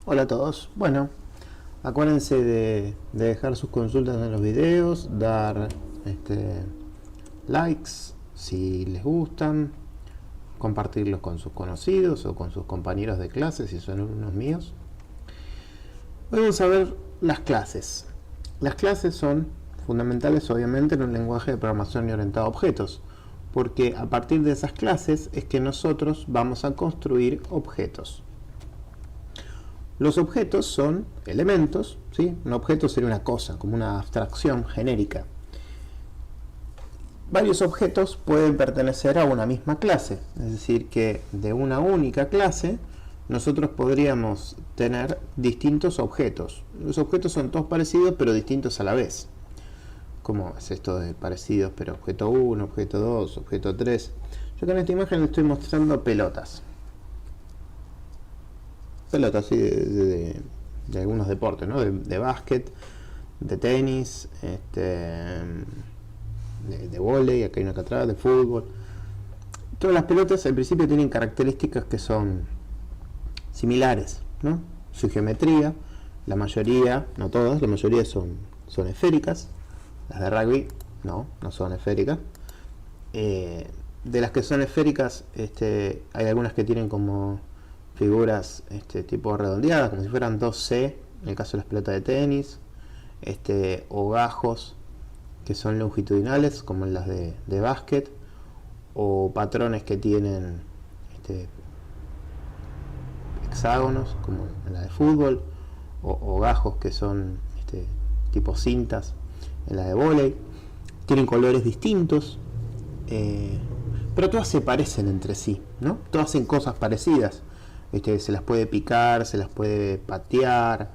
Hola a todos. Bueno, acuérdense de dejar sus consultas en los videos, dar likes si les gustan, compartirlos con sus conocidos o con sus compañeros de clase si son unos míos. Hoy vamos a ver las clases. Las clases son fundamentales obviamente en un lenguaje de programación orientado a objetos, porque a partir de esas clases es que nosotros vamos a construir objetos. Los objetos son elementos, ¿sí? Un objeto sería una cosa, como una abstracción genérica. Varios objetos pueden pertenecer a una misma clase, es decir, que de una única clase nosotros podríamos tener distintos objetos. Los objetos son todos parecidos pero distintos a la vez. ¿Cómo es esto de parecidos pero objeto 1, objeto 2, objeto 3? Yo acá en esta imagen les estoy mostrando pelotas. Pelotas sí, de algunos deportes, ¿no? De básquet, de tenis, de vóley, acá hay una acá atrás, de fútbol. Todas las pelotas al principio tienen características que son similares, ¿no? Su geometría, la mayoría, no todas, la mayoría son esféricas. Las de rugby no son esféricas. De las que son esféricas, hay algunas que tienen como figuras tipo redondeadas, como si fueran 2C, en el caso de las pelotas de tenis, o gajos que son longitudinales, como en las de básquet, o patrones que tienen hexágonos, como en la de fútbol, o gajos que son tipo cintas, en la de vóley. Tienen colores distintos, pero todas se parecen entre sí, ¿no? Todas hacen cosas parecidas. Se las puede picar, se las puede patear,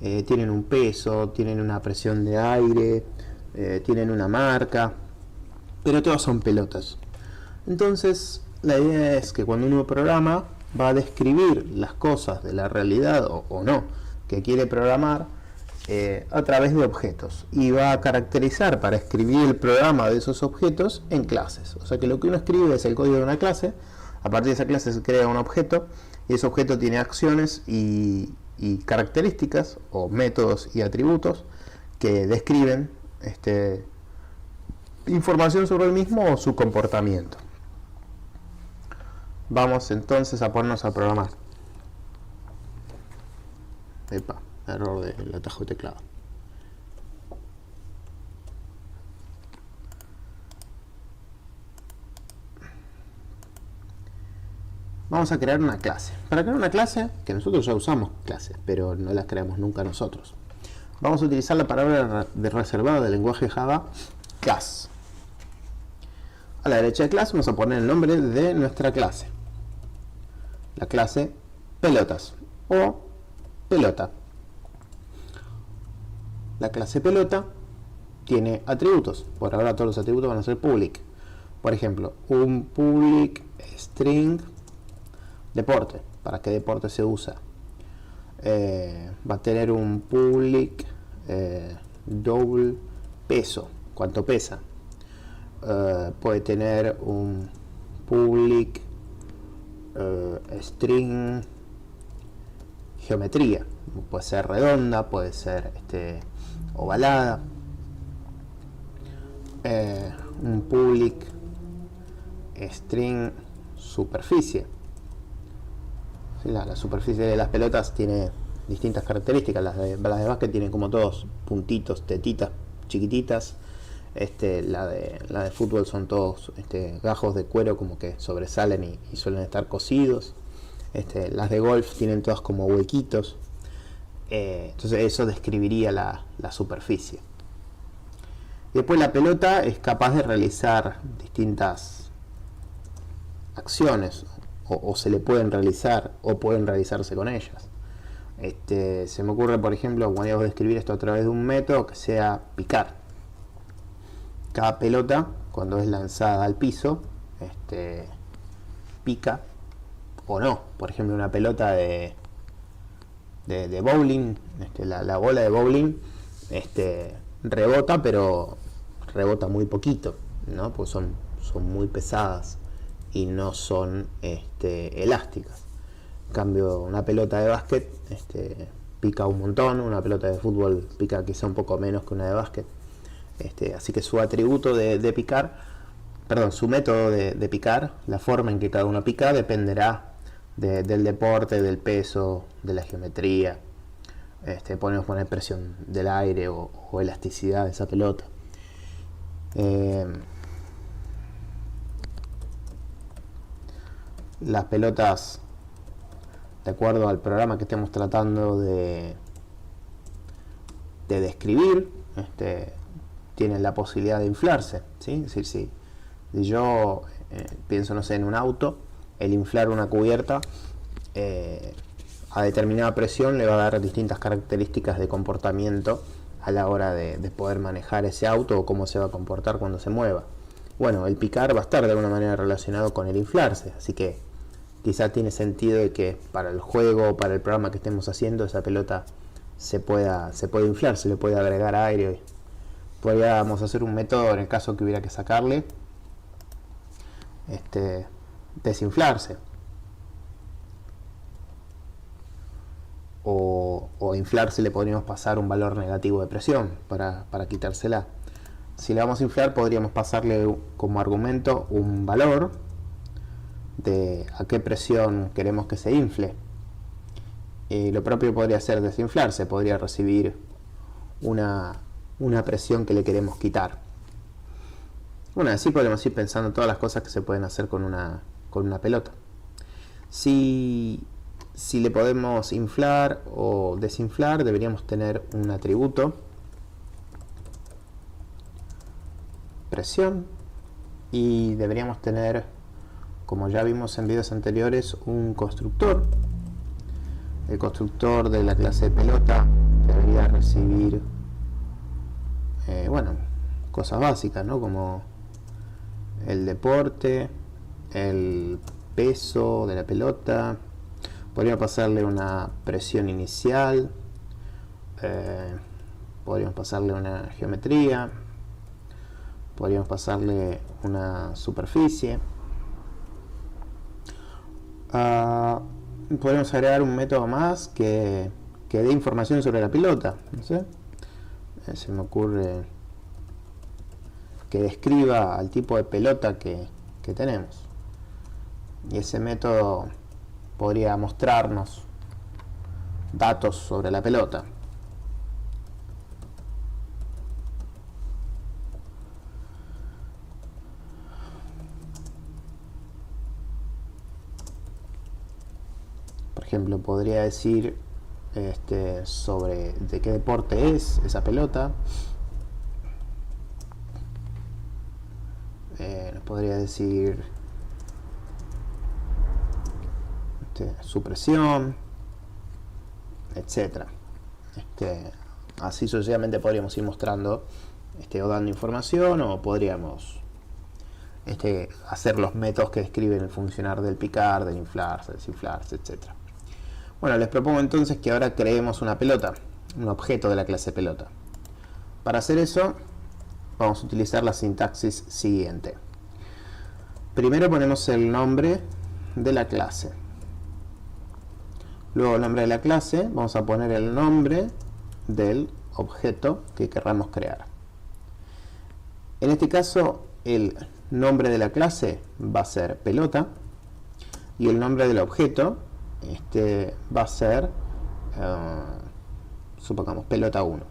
tienen un peso, tienen una presión de aire, tienen una marca, pero todas son pelotas. Entonces la idea es que cuando uno programa va a describir las cosas de la realidad o no que quiere programar a través de objetos, y va a caracterizar para escribir el programa de esos objetos en clases. O sea que lo que uno escribe es el código de una clase, a partir de esa clase se crea un objeto, y ese objeto tiene acciones y características o métodos y atributos que describen información sobre el mismo o su comportamiento. Vamos entonces a ponernos a programar. Epa, error del atajo de teclado. Vamos a crear una clase. Para crear una clase, que nosotros ya usamos clases, pero no las creamos nunca nosotros, vamos a utilizar la palabra de reservada del lenguaje Java, class. A la derecha de class vamos a poner el nombre de nuestra clase. La clase pelotas o pelota. La clase pelota tiene atributos. Por ahora todos los atributos van a ser public. Por ejemplo, un public string deporte. ¿Para qué deporte se usa? Va a tener un public double peso. ¿Cuánto pesa? Puede tener un public string geometría. Puede ser redonda, puede ser ovalada. Un public string superficie. La superficie de las pelotas tiene distintas características. Las de básquet tienen como todos puntitos, tetitas chiquititas. La de fútbol son todos gajos de cuero como que sobresalen y suelen estar cosidos. Las de golf tienen todas como huequitos. Entonces eso describiría la superficie. Después la pelota es capaz de realizar distintas acciones, o se le pueden realizar o pueden realizarse con ellas. Se me ocurre, por ejemplo, cuando voy a describir esto a través de un método que sea picar. Cada pelota, cuando es lanzada al piso, pica o no. Por ejemplo, una pelota de bowling, la bola de bowling rebota, pero rebota muy poquito, ¿no? Pues son muy pesadas y no son elásticas. Cambio, una pelota de básquet pica un montón, una pelota de fútbol pica quizá un poco menos que una de básquet. Así que su atributo de picar, perdón, su método de picar, la forma en que cada uno pica, dependerá del deporte, del peso, de la geometría. Podemos poner presión del aire o elasticidad de esa pelota. Las pelotas, de acuerdo al programa que estemos tratando de describir, tienen la posibilidad de inflarse, ¿sí? Es decir, si yo pienso, no sé, en un auto, el inflar una cubierta a determinada presión le va a dar distintas características de comportamiento a la hora de poder manejar ese auto o cómo se va a comportar cuando se mueva. Bueno, el picar va a estar de alguna manera relacionado con el inflarse, así que quizá tiene sentido de que para el juego o para el programa que estemos haciendo esa pelota se puede inflar, se le puede agregar aire. Podríamos hacer un método en el caso que hubiera que sacarle, desinflarse o inflarse, le podríamos pasar un valor negativo de presión para quitársela. Si le vamos a inflar, podríamos pasarle como argumento un valor de a qué presión queremos que se infle. Lo propio podría ser desinflarse, podría recibir una presión que le queremos quitar. Bueno, así podemos ir pensando todas las cosas que se pueden hacer con una pelota. Si le podemos inflar o desinflar, deberíamos tener un atributo, presión, y deberíamos tener, como ya vimos en videos anteriores, un constructor. El constructor de la clase pelota debería recibir cosas básicas, ¿no? Como el deporte, el peso de la pelota. Podríamos pasarle una presión inicial, podríamos pasarle una geometría, podríamos pasarle una superficie. Podemos agregar un método más que dé información sobre la pelota. No sé, se me ocurre que describa al tipo de pelota que tenemos, y ese método podría mostrarnos datos sobre la pelota. Por ejemplo, podría decir sobre de qué deporte es esa pelota. Nos podría decir su presión, etcétera. Así sucesivamente podríamos ir mostrando o dando información, o podríamos hacer los métodos que describen el funcionar del picar, del inflarse, desinflarse, etcétera. Bueno, les propongo entonces que ahora creemos una pelota, un objeto de la clase pelota. Para hacer eso, vamos a utilizar la sintaxis siguiente. Primero ponemos el nombre de la clase. Luego el nombre de la clase, vamos a poner el nombre del objeto que querramos crear. En este caso, el nombre de la clase va a ser pelota, y el nombre del objeto va a ser, supongamos, pelota 1.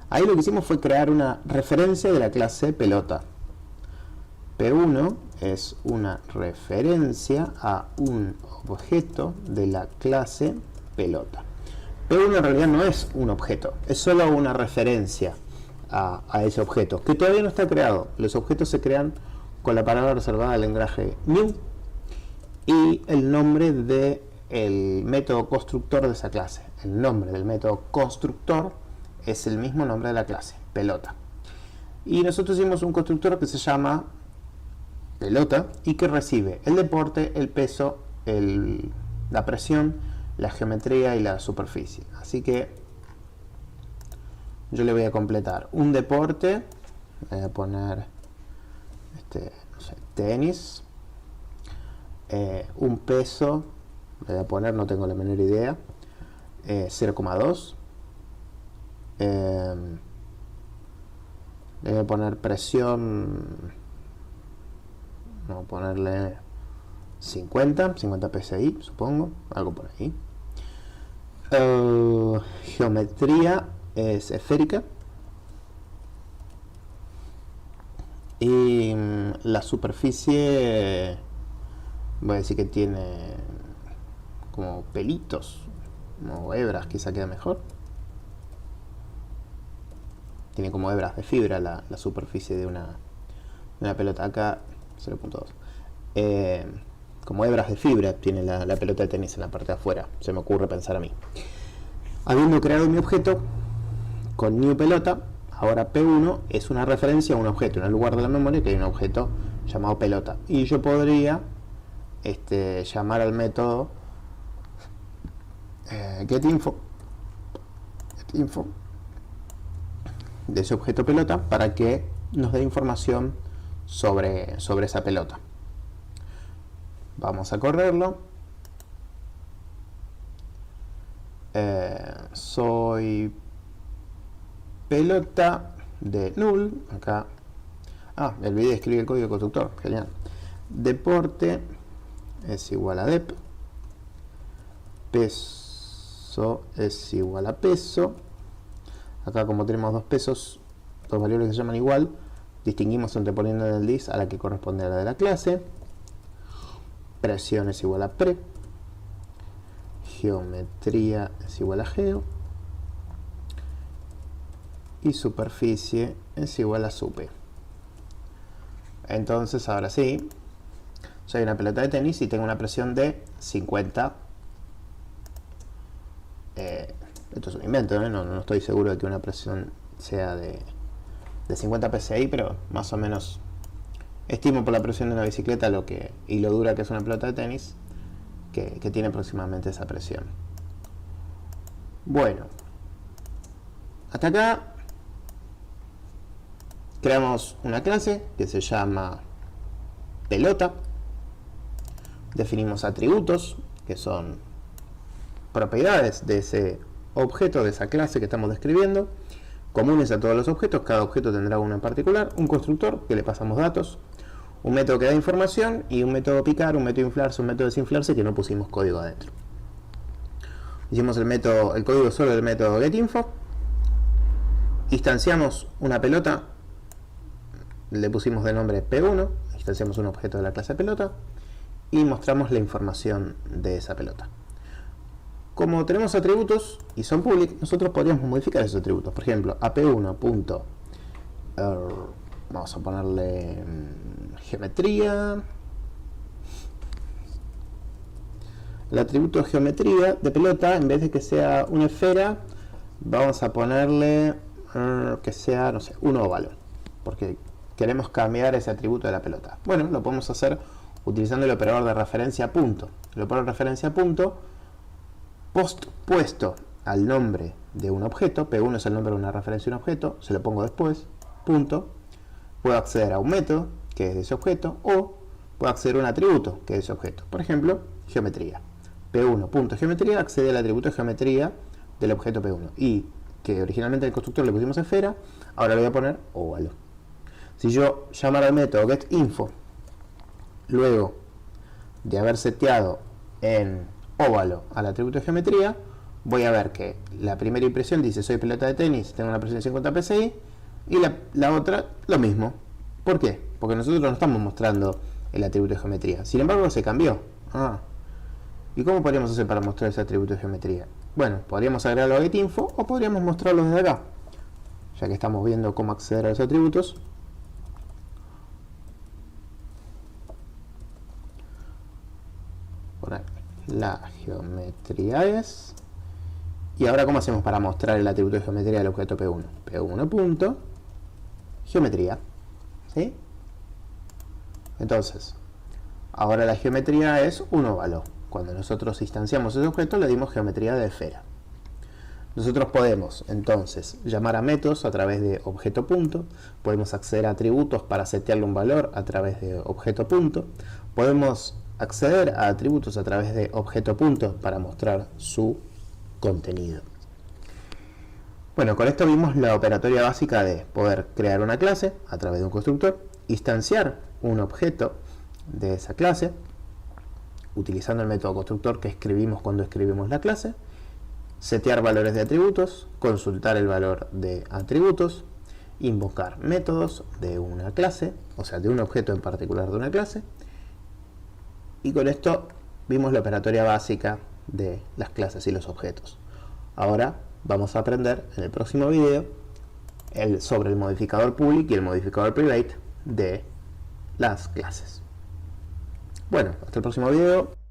Ahí lo que hicimos fue crear una referencia de la clase pelota. P1 es una referencia a un objeto de la clase pelota. P1 en realidad no es un objeto, es solo una referencia a ese objeto, que todavía no está creado. Los objetos se crean con la palabra reservada del lenguaje new y el nombre del método constructor de esa clase. El nombre del método constructor es el mismo nombre de la clase, pelota. Y nosotros hicimos un constructor que se llama pelota y que recibe el deporte, el peso, la presión, la geometría y la superficie. Así que yo le voy a completar un deporte, voy a poner no sé, tenis, un peso, le voy a poner, no tengo la menor idea, 0,2. Le voy a poner presión, vamos a ponerle 50 psi, supongo, algo por ahí. Geometría es esférica. Y la superficie, voy a decir que tiene como pelitos, como hebras, quizá queda mejor. Tiene como hebras de fibra la superficie de una pelota. Acá 0.2. Como hebras de fibra tiene la pelota de tenis en la parte de afuera, se me ocurre pensar a mí. Habiendo creado mi objeto con new pelota, ahora P1 es una referencia a un objeto. En el lugar de la memoria que hay un objeto llamado pelota. Y yo podría llamar al método getInfo de ese objeto pelota para que nos dé información sobre esa pelota. Vamos a correrlo. Soy pelota de null. Acá. Me olvidé de escribir el código constructor. Genial. Deporte es igual a dep. Peso es igual a peso. Acá, como tenemos dos pesos, dos variables que se llaman igual, distinguimos entre poniendo en el dis a la que corresponde a la de la clase. Presión es igual a pre. Geometría es igual a geo. Y superficie es igual a supe. Entonces, ahora sí, soy una pelota de tenis y tengo una presión de 50. Esto es un invento, no estoy seguro de que una presión sea de 50 psi, pero más o menos estimo por la presión de una bicicleta y lo dura que es una pelota de tenis, que tiene aproximadamente esa presión. Bueno, hasta acá creamos una clase que se llama pelota. Definimos atributos, que son propiedades de ese objeto, de esa clase que estamos describiendo, comunes a todos los objetos. Cada objeto tendrá uno en particular, un constructor que le pasamos datos, un método que da información y un método picar, un método inflarse, un método desinflarse que no pusimos código adentro. Hicimos el código solo del método getInfo. Instanciamos una pelota, le pusimos de nombre P1, instanciamos un objeto de la clase pelota y mostramos la información de esa pelota. Como tenemos atributos y son public, nosotros podríamos modificar esos atributos. Por ejemplo, ap1. Vamos a ponerle geometría. El atributo geometría de pelota, en vez de que sea una esfera, vamos a ponerle que sea, no sé, un óvalo, porque queremos cambiar ese atributo de la pelota. Bueno, lo podemos hacer utilizando el operador de referencia punto. El operador de referencia punto puesto al nombre de un objeto, P1 es el nombre de una referencia de un objeto, se lo pongo después, punto, puedo acceder a un método que es de ese objeto, o puedo acceder a un atributo que es de ese objeto. Por ejemplo, geometría. P1.geometría accede al atributo de geometría del objeto P1, y que originalmente el constructor le pusimos esfera, ahora le voy a poner óvalo. Si yo llamara al método getInfo, luego de haber seteado en óvalo al atributo de geometría, voy a ver que la primera impresión dice soy pelota de tenis, tengo una presión de 50 psi, y la otra lo mismo. ¿Por qué? Porque nosotros no estamos mostrando el atributo de geometría. Sin embargo, se cambió. ¿Y cómo podríamos hacer para mostrar ese atributo de geometría? Bueno, podríamos agregarlo a getInfo o podríamos mostrarlo desde acá, ya que estamos viendo cómo acceder a los atributos. Por ahí. La geometría es... Y ahora, ¿cómo hacemos para mostrar el atributo de geometría del objeto P1? P1.geometría. ¿Sí? Entonces, ahora la geometría es un óvalo. Cuando nosotros instanciamos ese objeto, le dimos geometría de esfera. Nosotros podemos, entonces, llamar a métodos a través de objeto punto. Podemos acceder a atributos para setearle un valor a través de objeto punto. Podemos acceder a atributos a través de objeto punto para mostrar su contenido. Bueno, con esto vimos la operatoria básica de poder crear una clase a través de un constructor, instanciar un objeto de esa clase utilizando el método constructor que escribimos cuando escribimos la clase, setear valores de atributos, consultar el valor de atributos, invocar métodos de una clase, o sea, de un objeto en particular de una clase, y con esto vimos la operatoria básica de las clases y los objetos. Ahora vamos a aprender en el próximo video sobre el modificador public y el modificador private de las clases. Bueno, hasta el próximo video.